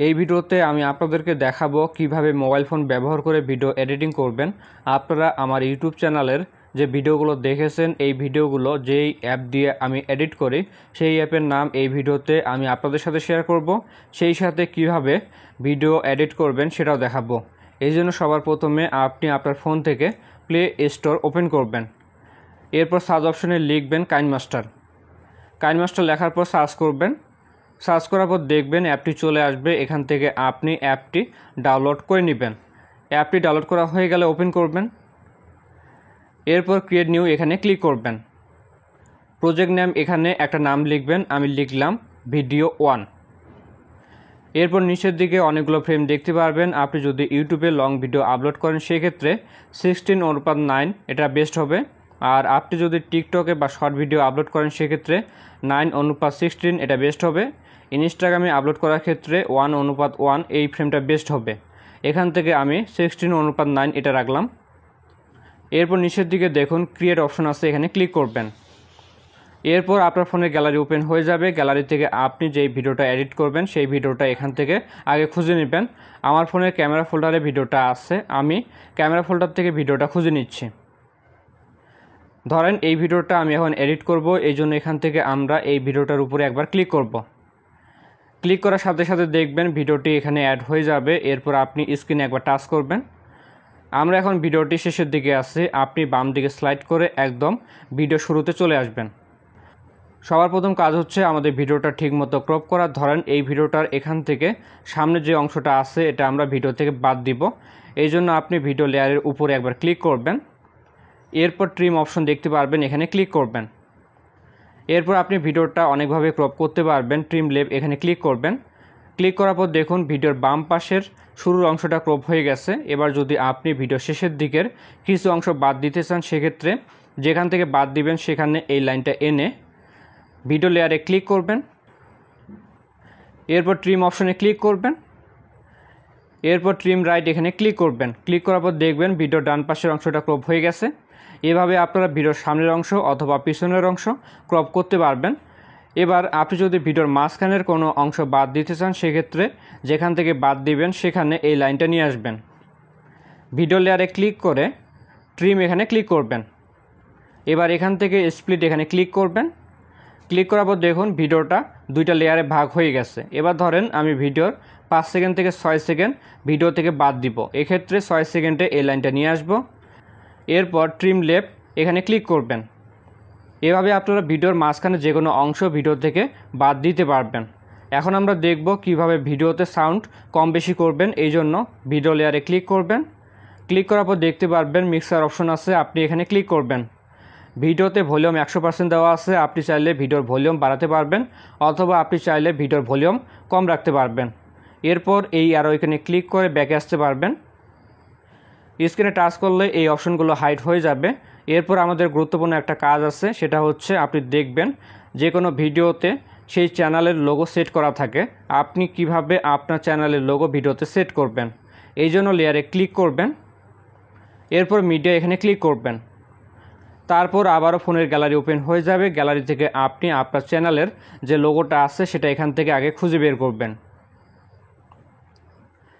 এই ভিডিওতে আমি আপনাদেরকে দেখাবো কিভাবে মোবাইল ফোন ব্যবহার করে ভিডিও এডিটিং করবেন। আপনারা আমার ইউটিউব চ্যানেলের যে ভিডিওগুলো দেখেছেন, এই ভিডিওগুলো যেই অ্যাপ দিয়ে আমি এডিট করি সেই অ্যাপের নাম এই ভিডিওতে আমি আপনাদের সাথে শেয়ার করব। সেই সাথে কিভাবে ভিডিও এডিট করবেন সেটাও দেখাবো। এই জন্য সবার প্রথমে আপনি আপনার ফোন থেকে প্লে স্টোর ওপেন করবেন। এরপর সার্চ অপশনে লিখবেন কাইনমাস্টার লেখার পর সার্চ করবেন। সার্চ করার পর দেখবেন অ্যাপটি চলে আসবে। এখান থেকে আপনি অ্যাপটি ডাউনলোড করে নেবেন। অ্যাপটি ডাউনলোড করা হয়ে গেলে ওপেন করবেন। এরপর ক্রিয়েট নিউ এখানে ক্লিক করবেন। প্রজেক্ট নেম এখানে একটা নাম লিখবেন, আমি লিখলাম ভিডিও 1। এরপর নিচের দিকে অনেকগুলো ফ্রেম দেখতে পারবেন। আপনি যদি ইউটিউবে লং ভিডিও আপলোড করেন সেক্ষেত্রে 16:9 এটা বেস্ট হবে। আর আপনি যদি টিকটকে বা শর্ট ভিডিও আপলোড করেন সেক্ষেত্রে 9:16 এটা বেস্ট হবে। ইনস্টাগ্রামে আপলোড করার ক্ষেত্রে 1:1 এই ফ্রেমটা বেস্ট হবে। এখান থেকে আমি 16:9 এটা রাখলাম। এরপর নিচের দিকে দেখুন ক্রিয়েট অপশন আছে, এখানে ক্লিক করবেন। এরপর আপনার ফোনে গ্যালারি ওপেন হয়ে যাবে। গ্যালারি থেকে আপনি যেই ভিডিওটা এডিট করবেন সেই ভিডিওটা এখান থেকে আগে খুঁজে নেবেন। আমার ফোনের ক্যামেরা ফোল্ডারে ভিডিওটা আছে, আমি ক্যামেরা ফোল্ডার থেকে ভিডিওটা খুঁজে নিচ্ছি। ধরেন এই ভিডিওটা আমি এখন এডিট করব, এই জন্য এখান থেকে আমরা এই ভিডিওটার উপরে একবার ক্লিক করব। ক্লিক করার সাথে সাথে দেখবেন ভিডিওটি এখানে অ্যাড হয়ে যাবে। এরপর আপনি স্ক্রিনে একবার টাচ করবেন। আমরা এখন ভিডিওটি শেষের দিকে আছি, আপনি বাম দিকে স্লাইড করে একদম ভিডিও শুরুতে চলে আসবেন। সবার প্রথম কাজ হচ্ছে আমাদের ভিডিওটা ঠিকমতো ক্রপ করা। ধরেন এই ভিডিওটার এখান থেকে সামনে যে অংশটা আছে এটা আমরা ভিডিও থেকে বাদ দিব। এই জন্য আপনি ভিডিও লেয়ারের উপরে একবার ক্লিক করবেন। এরপর ট্রিম অপশন দেখতে পারবেন, এখানে ক্লিক করবেন। এরপর আপনি ভিডিওটা অনেকভাবে ক্রপ করতে পারবেন। ট্রিম লেফট এখানে ক্লিক করবেন। ক্লিক করার পর দেখুন ভিডিওর বাম পাশের শুরুর অংশটা ক্রপ হয়ে গেছে। এবার যদি আপনি ভিডিও শেষের দিকের কিছু অংশ বাদ দিতে চান সেক্ষেত্রে যেখান থেকে বাদ দিবেন সেখানে এই লাইনটা এনে ভিডিও লেয়ারে ক্লিক করবেন। এরপর ট্রিম অপশনে ক্লিক করবেন। এরপর ট্রিম রাইট এখানে ক্লিক করবেন। ক্লিক করার পর দেখবেন ভিডিওর ডান পাশের অংশটা ক্রপ হয়ে গেছে। এভাবে আপনারা ভিডিওর সামনের অংশ অথবা পিছনের অংশ ক্রপ করতে পারবেন। এবার আপনি যদি ভিডিওর মাঝখানের কোনো অংশ বাদ দিতে চান সেক্ষেত্রে যেখান থেকে বাদ দিবেন সেখানে এই লাইনটা নিয়ে আসবেন। ভিডিও লেয়ারে ক্লিক করে ট্রিম এখানে ক্লিক করবেন। এবার এখান থেকে স্প্লিট এখানে ক্লিক করবেন। ক্লিক করার পর দেখুন ভিডিওটা দুইটা লেয়ারে ভাগ হয়ে গেছে। এবার ধরেন আমি ভিডিওর 5 সেকেন্ড থেকে 6 সেকেন্ড ভিডিও থেকে বাদ দিব, এক্ষেত্রে 6 সেকেন্ডে এই লাইনটা নিয়ে আসব। এরপর ট্রিম লেফট এখানে ক্লিক করবেন। এভাবে আপনারা ভিডিওর মাঝখানে যে কোনো অংশ ভিডিও থেকে বাদ দিতে পারবেন। এখন আমরা দেখব কিভাবে ভিডিওতে সাউন্ড কম বেশি করবেন। এই জন্য ভিডিও লেয়ারে ক্লিক করবেন। ক্লিক করার পর দেখতে পারবেন মিক্সার অপশন আছে, আপনি এখানে ক্লিক করবেন। ভিডিওতে ভলিউম 100% দেওয়া আছে, আপনি চাইলে ভিডিওর ভলিউম বাড়াতে পারবেন অথবা আপনি চাইলে ভিডিওর ভলিউম কম রাখতে পারবেন। এরপর এই অ্যারো এখানে ক্লিক করে ব্যাকে আসতে পারবেন। স্ক্রিনে টাচ করলে এই অপশনগুলো হাইড হয়ে যাবে। এরপর আমাদের গুরুত্বপূর্ণ একটা কাজ আছে, সেটা হচ্ছে আপনি দেখবেন যে কোনো ভিডিওতে সেই চ্যানেলের লোগো সেট করা থাকে। আপনি কিভাবে আপনার চ্যানেলের লোগো ভিডিওতে সেট করবেন, এই জন্য লেয়ারে ক্লিক করবেন। এরপর মিডিয়া এখানে ক্লিক করবেন। তারপর আবারও ফোনের গ্যালারি ওপেন হয়ে যাবে। গ্যালারি থেকে আপনি আপনার চ্যানেলের যে লোগোটা আছে সেটা এখান থেকে আগে খুঁজে বের করবেন।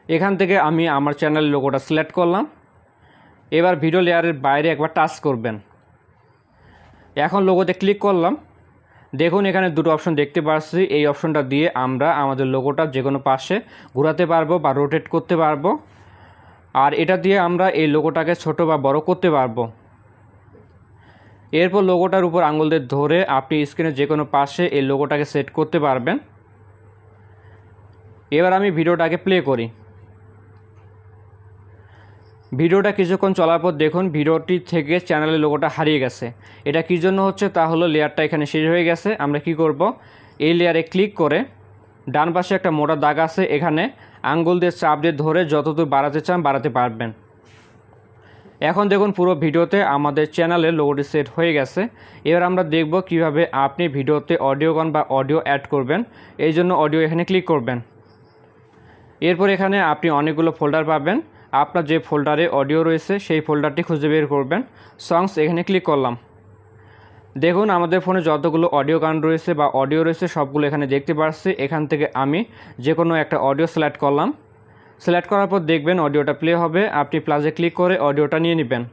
এখান থেকে আমি আমার চ্যানেলের লোগোটা সিলেক্ট করলাম। এবার ভিডিও লেয়ারের বাইরে একবার টাচ করবেন। এখন লোগোতে ক্লিক করলাম। দেখুন এখানে দুটো অপশন দেখতে পাচ্ছি। এই অপশনটা দিয়ে আমরা আমাদের লোগোটা যে কোনো পাশে ঘোরাতে পারবো বা রোটেট করতে পারবো। আর এটা দিয়ে আমরা এই লোগোটাকে ছোট বা বড় করতে পারবো। এরপর লোগোটার উপর আঙুল দিয়ে ধরে আপনি স্ক্রিনে যে কোনো পাশে এই লোগোটাকে সেট করতে পারবেন। এবার আমি ভিডিওটাকে প্লে করি। ভিডিওটা কিছুক্ষণ চলার পর দেখুন ভিডিওটি থেকে চ্যানেলের লোগোটা হারিয়ে গেছে। এটা কী জন্য হচ্ছে, তা হলো লেয়ারটা এখানে শেষ হয়ে গেছে। আমরা কি করব, এই লেয়ারে ক্লিক করে ডান পাশে একটা মোটা দাগ আছে, এখানে আঙ্গুল দিয়ে চাপ দিয়ে ধরে যতদূর বাড়াতে চান বাড়াতে পারবেন। এখন দেখুন পুরো ভিডিওতে আমাদের চ্যানেলের লোগোটি সেট হয়ে গেছে। এবার আমরা দেখব কিভাবে আপনি ভিডিওতে অডিও গান বা অডিও অ্যাড করবেন। এই জন্য অডিও এখানে ক্লিক করবেন। এরপর এখানে আপনি অনেকগুলো ফোল্ডার পাবেন। আপনার যে ফোল্ডারে অডিও রয়েছে সেই ফোল্ডারটি খুঁজে বের করবেন। সংস এখানে ক্লিক করলাম। দেখুন আমাদের ফোনে যতগুলো অডিও গান রয়েছে বা অডিও রয়েছে সবগুলো এখানে দেখতে পাচ্ছি। এখান থেকে আমি যে কোনো একটা অডিও সিলেক্ট করলাম। সিলেক্ট করার পর দেখবেন অডিওটা প্লে হবে, আপনি প্লাসে ক্লিক করে অডিওটা নিয়ে নেবেন।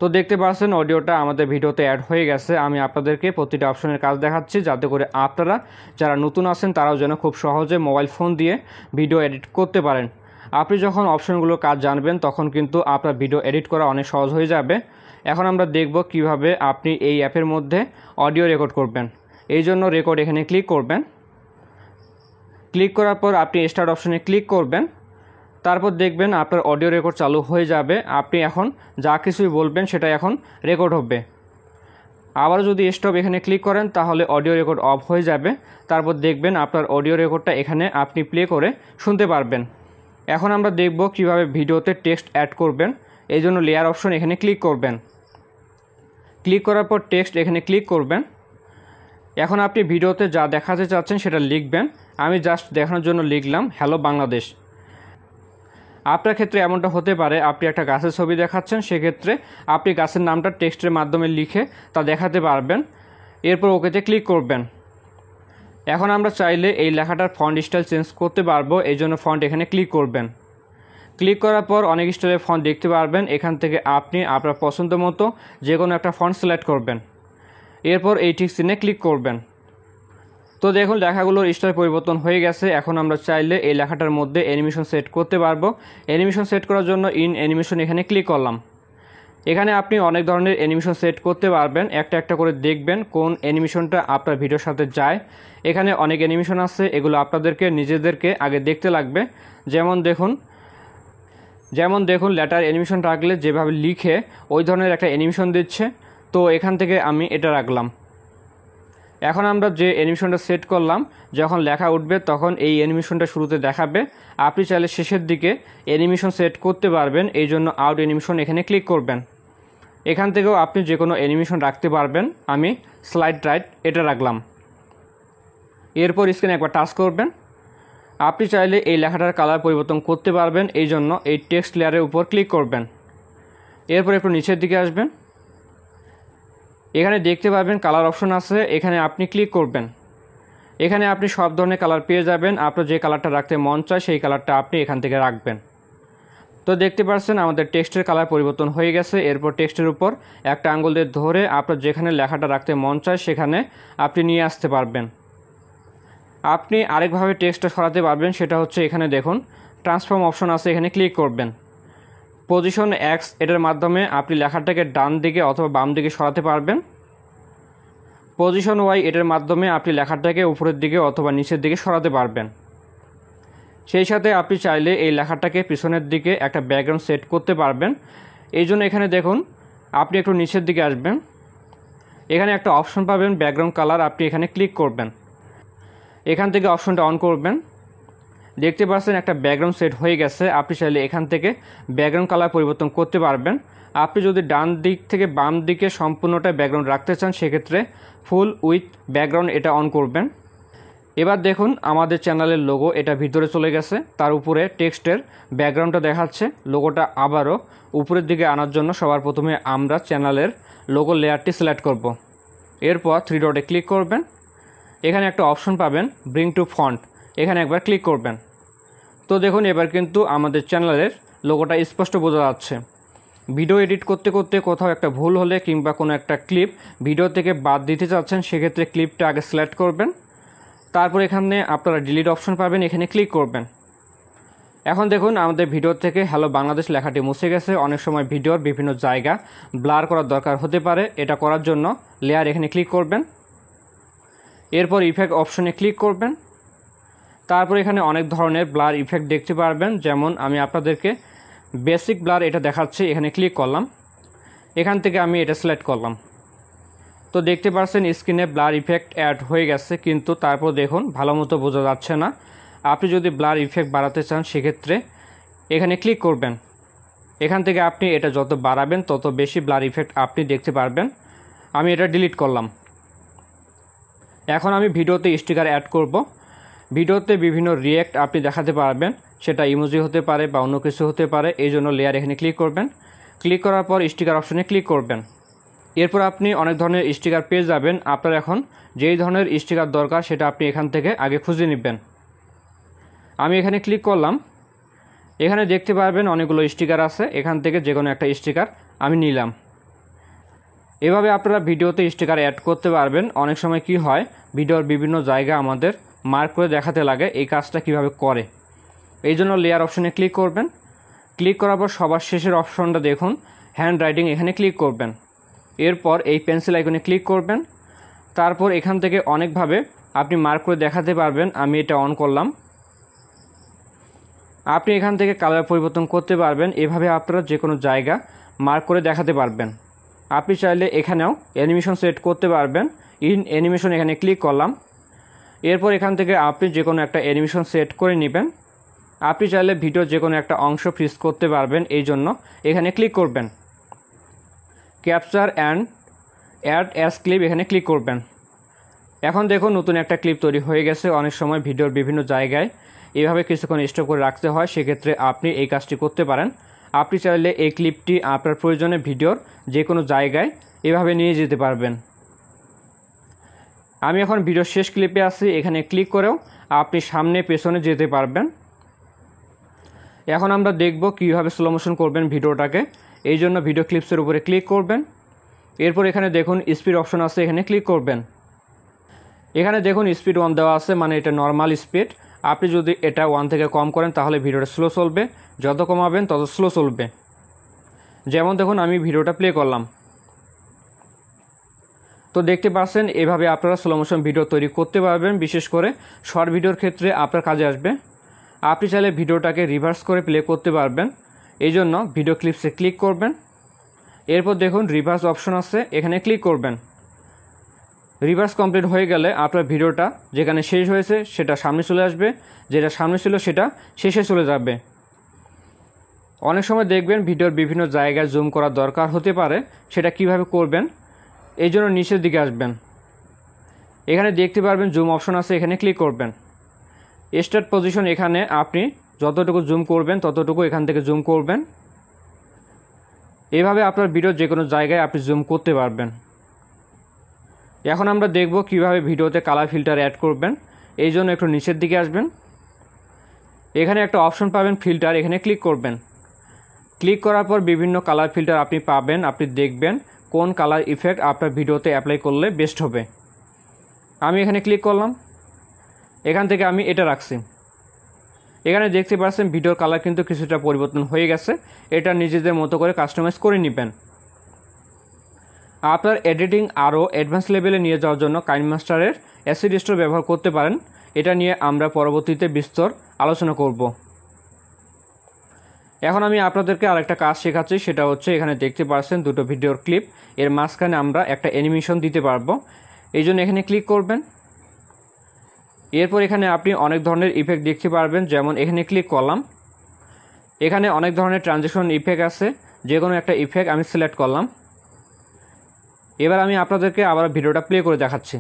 তো দেখতে পাচ্ছেন অডিওটা আমাদের ভিডিওতে অ্যাড হয়ে গেছে। আমি আপনাদেরকে প্রতিটা অপশনের কাজ দেখাচ্ছি যাতে করে আপনারা যারা নতুন আছেন তারাও যেন খুব সহজে মোবাইল ফোন দিয়ে ভিডিও এডিট করতে পারেন। আপনি যখন অপশনগুলোর কাজ জানবেন তখন কিন্তু আপনার ভিডিও এডিট করা অনেক সহজ হয়ে যাবে। এখন আমরা দেখব কিভাবে আপনি এই অ্যাপের মধ্যে অডিও রেকর্ড করবেন। এই জন্য রেকর্ড এখানে ক্লিক করবেন। ক্লিক করার পর আপনি স্টার্ট অপশনে ক্লিক করবেন। তারপর দেখবেন আপনার অডিও রেকর্ড চালু হয়ে যাবে। আপনি এখন যা কিছুই বলবেন সেটা এখন রেকর্ড হবে। আবার যদি স্টপ এখানে ক্লিক করেন তাহলে অডিও রেকর্ড অফ হয়ে যাবে। তারপর দেখবেন আপনার অডিও রেকর্ডটা এখানে আপনি প্লে করে শুনতে পারবেন। এখন আমরা দেখব কিভাবে ভিডিওতে টেক্সট অ্যাড করবেন। এই জন্য লেয়ার অপশন এখানে ক্লিক করবেন। ক্লিক করার পর টেক্সট এখানে ক্লিক করবেন। এখন আপনি ভিডিওতে যা দেখাতে চাচ্ছেন সেটা লিখবেন। আমি জাস্ট দেখানোর জন্য লিখলাম হ্যালো বাংলাদেশ। আপনার ক্ষেত্রে এমনটা হতে পারে আপনি একটা গাছের ছবি দেখাচ্ছেন, সেক্ষেত্রে আপনি গাছের নামটা টেক্সটের মাধ্যমে লিখে তা দেখাতে পারবেন। এরপর ওকেতে ক্লিক করবেন। এখন আমরা চাইলে এই লেখাটার ফন্ট স্টাইল চেঞ্জ করতে পারবো, এই জন্য ফন্ট এখানে ক্লিক করবেন। ক্লিক করার পর অনেক স্টাইলের ফন্ট দেখতে পারবেন। এখান থেকে আপনি আপনার পছন্দ মতো যে কোনো একটা ফন্ট সিলেক্ট করবেন। এরপর এই টিক চিহ্নে ক্লিক করবেন। তো দেখুন লেখাগুলোর স্টাইল পরিবর্তন হয়ে গেছে। এখন আমরা চাইলে এই লেখাটার মধ্যে অ্যানিমেশন সেট করতে পারবো। অ্যানিমেশন সেট করার জন্য ইন অ্যানিমেশন এখানে ক্লিক করলাম। এখানে আপনি অনেক ধরনের অ্যানিমেশন সেট করতে পারবেন। একটা একটা করে দেখবেন কোন অ্যানিমেশনটা আপনার ভিডিওর সাথে যায়। এখানে অনেক অ্যানিমেশন আছে, এগুলো আপনাদেরকে নিজেদেরকে আগে দেখতে লাগবে। যেমন দেখুন লেটার অ্যানিমেশন রাখলে যেভাবে লিখে ওই ধরনের একটা অ্যানিমেশন দিচ্ছে। তো এখান থেকে আমি এটা রাখলাম। এখন আমরা যে অ্যানিমেশনটা সেট করলাম, যখন লেখা উঠবে তখন এই অ্যানিমেশনটা শুরুতে দেখাবে। আপনি চাইলে শেষের দিকে অ্যানিমেশন সেট করতে পারবেন, এই জন্য আউট অ্যানিমেশন এখানে ক্লিক করবেন। এখান থেকেও আপনি যে কোনো অ্যানিমেশন রাখতে পারবেন। আমি স্লাইড রাইট এটা রাখলাম। এরপর স্ক্রিনে একবার টাচ করবেন। আপনি চাইলে এই লেখাটার কালার পরিবর্তন করতে পারবেন, এই জন্য এই টেক্সট লেয়ারের উপর ক্লিক করবেন। এরপর একটু নিচের দিকে আসবেন। এখানে দেখতে পাবেন কালার অপশন আছে, এখানে আপনি ক্লিক করবেন। এখানে আপনি সব ধরনের কালার পেয়ে যাবেন। আপনার যে কালারটা রাখতে মন চায় সেই কালারটা আপনি এখান থেকে রাখবেন। তো দেখতে পাচ্ছেন আমাদের টেক্সটের কালার পরিবর্তন হয়ে গেছে। এরপর টেক্সটের উপর একটা আঙ্গুল দিয়ে ধরে আপনার যেখানে লেখাটা রাখতে মন চায় সেখানে আপনি নিয়ে আসতে পারবেন। আপনি আরেকভাবে টেক্সটটা সরাতে পারবেন, সেটা হচ্ছে এখানে দেখুন ট্রান্সফর্ম অপশন আছে, এখানে ক্লিক করবেন। পজিশন এক্স এটার মাধ্যমে আপনি লেখাটাকে ডান দিকে অথবা বাম দিকে সরাতে পারবেন। পজিশন ওয়াই এটার মাধ্যমে আপনি লেখাটাকে উপরের দিকে অথবা নিচের দিকে সরাতে পারবেন। সেই সাথে আপনি চাইলে এই লেখাটাকে পিছনের দিকে একটা ব্যাকগ্রাউন্ড সেট করতে পারবেন। এই জন্য এখানে দেখুন আপনি একটু নিচের দিকে আসবেন। এখানে একটা অপশন পাবেন ব্যাকগ্রাউন্ড কালার, আপনি এখানে ক্লিক করবেন। এখান থেকে অপশনটা অন করবেন। দেখতে পাচ্ছেন একটা ব্যাকগ্রাউন্ড সেট হয়ে গেছে। আপনি চাইলে এখান থেকে ব্যাকগ্রাউন্ড কালার পরিবর্তন করতে পারবেন। আপনি যদি ডান দিক থেকে বাম দিকে সম্পূর্ণটা ব্যাকগ্রাউন্ড রাখতে চান সেক্ষেত্রে ফুল উইথ ব্যাকগ্রাউন্ড এটা অন করবেন। এবার দেখুন আমাদের চ্যানেলের লোগো এটা ভিতরে চলে গেছে, তার উপরে টেক্সটের ব্যাকগ্রাউন্ডটা দেখাচ্ছে। লোগোটা আবারও উপরের দিকে আনার জন্য সবার প্রথমে আমরা চ্যানেলের লোগো লেয়ারটি সিলেক্ট করব। এরপর 3 ডটে ক্লিক করবেন। এখানে একটা অপশন পাবেন ব্রিং টু ফন্ট, এখানে একবার ক্লিক করবেন। তো দেখুন এবার কিন্তু আমাদের চ্যানেলের লোগোটা স্পষ্ট বোঝা যাচ্ছে। ভিডিও এডিট করতে করতে কোথাও একটা ভুল হলে কিংবা কোনো একটা ক্লিপ ভিডিও থেকে বাদ দিতে চাচ্ছেন সেক্ষেত্রে ক্লিপটা আগে সিলেক্ট করবেন। তারপর এখানে আপনারা ডিলিট অপশন পাবেন, এখানে ক্লিক করবেন। এখন দেখুন আমাদের ভিডিও থেকে হ্যালো বাংলাদেশ লেখাটি মুছে গেছে। অনেক সময় ভিডিওর বিভিন্ন জায়গা ব্লার করার দরকার হতে পারে, এটা করার জন্য লেয়ার এখানে ক্লিক করবেন। এরপর ইফেক্ট অপশনে ক্লিক করবেন। তারপর এখানে অনেক ধরনের ব্লার ইফেক্ট দেখতে পারবেন, যেমন আমি আপনাদেরকে বেসিক ব্লার এটা দেখাচ্ছি, এখানে ক্লিক করলাম। এখান থেকে আমি এটা সিলেক্ট করলাম। তো দেখতে পাচ্ছেন স্ক্রিনে ব্লার ইফেক্ট অ্যাড হয়ে গেছে, কিন্তু তারপর দেখুন ভালো মতো বোঝা যাচ্ছে না। আপনি যদি ব্লার ইফেক্ট বাড়াতে চান সেক্ষেত্রে এখানে ক্লিক করবেন। এখান থেকে আপনি এটা যত বাড়াবেন তত বেশি ব্লার ইফেক্ট আপনি দেখতে পারবেন। আমি এটা ডিলিট করলাম। এখন আমি ভিডিওতে স্টিকার অ্যাড করব। ভিডিওতে বিভিন্ন রিঅ্যাক্ট আপনি দেখাতে পারবেন, সেটা ইমোজি হতে পারে বা অন্য কিছু হতে পারে। এই জন্য লেয়ার এখানে ক্লিক করবেন। ক্লিক করার পর স্টিকার অপশনে ক্লিক করবেন। এরপর আপনি অনেক ধরনের স্টিকার পেয়ে যাবেন। আপনার এখন যেই ধরনের স্টিকার দরকার সেটা আপনি এখান থেকে আগে খুঁজে নেবেন। আমি এখানে ক্লিক করলাম। এখানে দেখতে পারবেন অনেকগুলো স্টিকার আছে, এখান থেকে যে কোনো একটা স্টিকার আমি নিলাম। এভাবে আপনারা ভিডিওতে স্টিকার অ্যাড করতে পারবেন। অনেক সময় কি হয়, ভিডিওর বিভিন্ন জায়গা আমাদের মার্ক করে দেখাতে লাগে, এই কাজটা কিভাবে করে। এই জন্য লেয়ার অপশনে ক্লিক করবেন। ক্লিক করার পর সবার শেষের অপশনটা দেখুন হ্যান্ড রাইটিং, এখানে ক্লিক করবেন। এরপর এই পেন্সিল আইকনে ক্লিক করবেন। তারপর এখান থেকে অনেকভাবে আপনি মার্ক করে দেখাতে পারবেন। আমি এটা অন করলাম। আপনি এখান থেকে কালার পরিবর্তন করতে পারবেন। এভাবে আপনারা যে কোনো জায়গা মার্ক করে দেখাতে পারবেন। আপনি চাইলে এখানেও অ্যানিমেশন সেট করতে পারবেন। ইন অ্যানিমেশন এখানে ক্লিক করলাম। এরপর এখান থেকে আপনি যে কোনো একটা অ্যানিমেশন সেট করে নেবেন। আপনি চাইলে ভিডিওর যে কোনো একটা অংশ ফ্রিজ করতে পারবেন, এই জন্য এখানে ক্লিক করবেন। Capture and add as clip এখানে ক্লিক করবেন। এখন দেখুন নতুন একটা ক্লিপ তৈরি হয়ে গেছে। অনেক সময় ভিডিওর বিভিন্ন জায়গায় এভাবে কিছুক্ষণ স্টপ করে রাখতে হয়, সেক্ষেত্রে আপনি এই কাজটি করতে পারেন। আপনি চাইলে এই ক্লিপটি আপনার প্রয়োজনে ভিডিওর যে কোনো জায়গায় এভাবে নিয়ে যেতে পারবেন। আমি এখন ভিডিওর শেষ ক্লিপে আছি, এখানে ক্লিক করেও আপনি সামনে পেছনে যেতে পারবেন। এখন আমরা দেখব কীভাবে স্লো মোশন করবেন ভিডিওটাকে। এই জন্য ভিডিও ক্লিপসের উপরে ক্লিক করবেন। এরপর এখানে দেখুন স্পিড অপশন আছে, এখানে ক্লিক করবেন। এখানে দেখুন স্পিড 1 দেওয়া আছে, মানে এটা নর্মাল স্পিড। আপনি যদি এটা 1 থেকে কম করেন তাহলে ভিডিওটা স্লো চলবে, যত কমাবেন তত স্লো চলবে। যেমন দেখুন আমি ভিডিওটা প্লে করলাম, তো দেখতে পাচ্ছেন এভাবে আপনারা স্লো মোশন ভিডিও তৈরি করতে পারবেন। বিশেষ করে শর্ট ভিডিওর ক্ষেত্রে আপনার কাজে আসবে। আপনি চাইলে ভিডিওটাকে রিভার্স করে প্লে করতে পারবেন। এই জন্য ভিডিও ক্লিপসে ক্লিক করবেন। এরপর দেখুন রিভার্স অপশন আছে, এখানে ক্লিক করবেন। রিভার্স কমপ্লিট হয়ে গেলে আপনার ভিডিওটা যেখানে শেষ হয়েছে সেটা সামনে চলে আসবে, যেটা সামনে ছিল সেটা শেষে চলে যাবে। অনেক সময় দেখবেন ভিডিওর বিভিন্ন জায়গায় জুম করার দরকার হতে পারে, সেটা কিভাবে করবেন এই জন্য নিচের দিকে আসবেন। এখানে দেখতে পারবেন জুম অপশন আছে, এখানে ক্লিক করবেন। স্টার্ট পজিশন, এখানে আপনি যতটুকু জুম করবেন ততটুকু এখান থেকে জুম করবেন। এভাবে আপনার ভিডিওর যে কোনো জায়গায় আপনি জুম করতে পারবেন। এখন আমরা দেখব কিভাবে ভিডিওতে কালার ফিল্টার অ্যাড করবেন। এই জন্য একটু নিচের দিকে আসবেন। এখানে একটা অপশন পাবেন ফিল্টার, এখানে ক্লিক করবেন। ক্লিক করার পর বিভিন্ন কালার ফিল্টার আপনি পাবেন। আপনি দেখবেন কোন কালার ইফেক্ট আপনার ভিডিওতে অ্যাপ্লাই করলে বেস্ট হবে। আমি এখানে ক্লিক করলাম। এখান থেকে আমি এটা রাখছি। এখানে দেখতে পাচ্ছেন ভিডিওর কালার কিন্তু কিছুটা পরিবর্তন হয়ে গেছে। এটা নিজেদের মতো করে কাস্টমাইজ করে নেবেন। আপনার এডিটিং আরও অ্যাডভান্স লেভেলে নিয়ে যাওয়ার জন্য কাইনমাস্টারের অ্যাসিড স্টোর ব্যবহার করতে পারেন। এটা নিয়ে আমরা পরবর্তীতে বিস্তর আলোচনা করব। এখন আমি আপনাদেরকে আরেকটা কাজ শেখাচ্ছি, সেটা হচ্ছে এখানে দেখতে পাচ্ছেন দুটো ভিডিওর ক্লিপ, এর মাঝখানে আমরা একটা অ্যানিমেশন দিতে পারবো। এই জন্য এখানে ক্লিক করবেন। এরপর এখানে আপনি অনেক ধরনের ইফেক্ট দেখতে পারবেন। যেমন এখানে ক্লিক করলাম, এখানে অনেক ধরনের ট্রানজিশন ইফেক্ট আছে। যে কোনো একটা ইফেক্ট আমি সিলেক্ট করলাম। এবার আমি আপনাদেরকে আবার ভিডিওটা প্লে করে দেখাচ্ছি।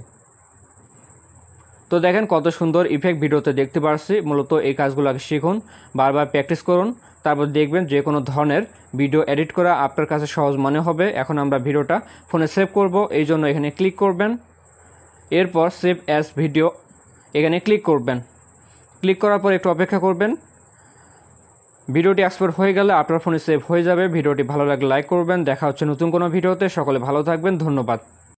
তো দেখেন কত সুন্দর ইফেক্ট ভিডিওতে দেখতে পাচ্ছি। মূলত এই কাজগুলোকে শিখুন, বারবার প্র্যাকটিস করুন, তারপর দেখবেন যে কোনো ধরনের ভিডিও এডিট করা আপনার কাছে সহজ মনে হবে। এখন আমরা ভিডিওটা ফোনে সেভ করব, এই জন্য এখানে ক্লিক করবেন। এরপর সেভ অ্যাজ ভিডিও এখানে ক্লিক করবেন। ক্লিক করার পর একটু অপেক্ষা করবেন। ভিডিওটি এক্সপোর্ট হয়ে গেলে আপনার ফোনে সেভ হয়ে যাবে। ভিডিওটি ভালো লাগলে লাইক করবেন। দেখা হচ্ছে নতুন কোনো ভিডিওতে। সকলে ভালো থাকবেন, ধন্যবাদ।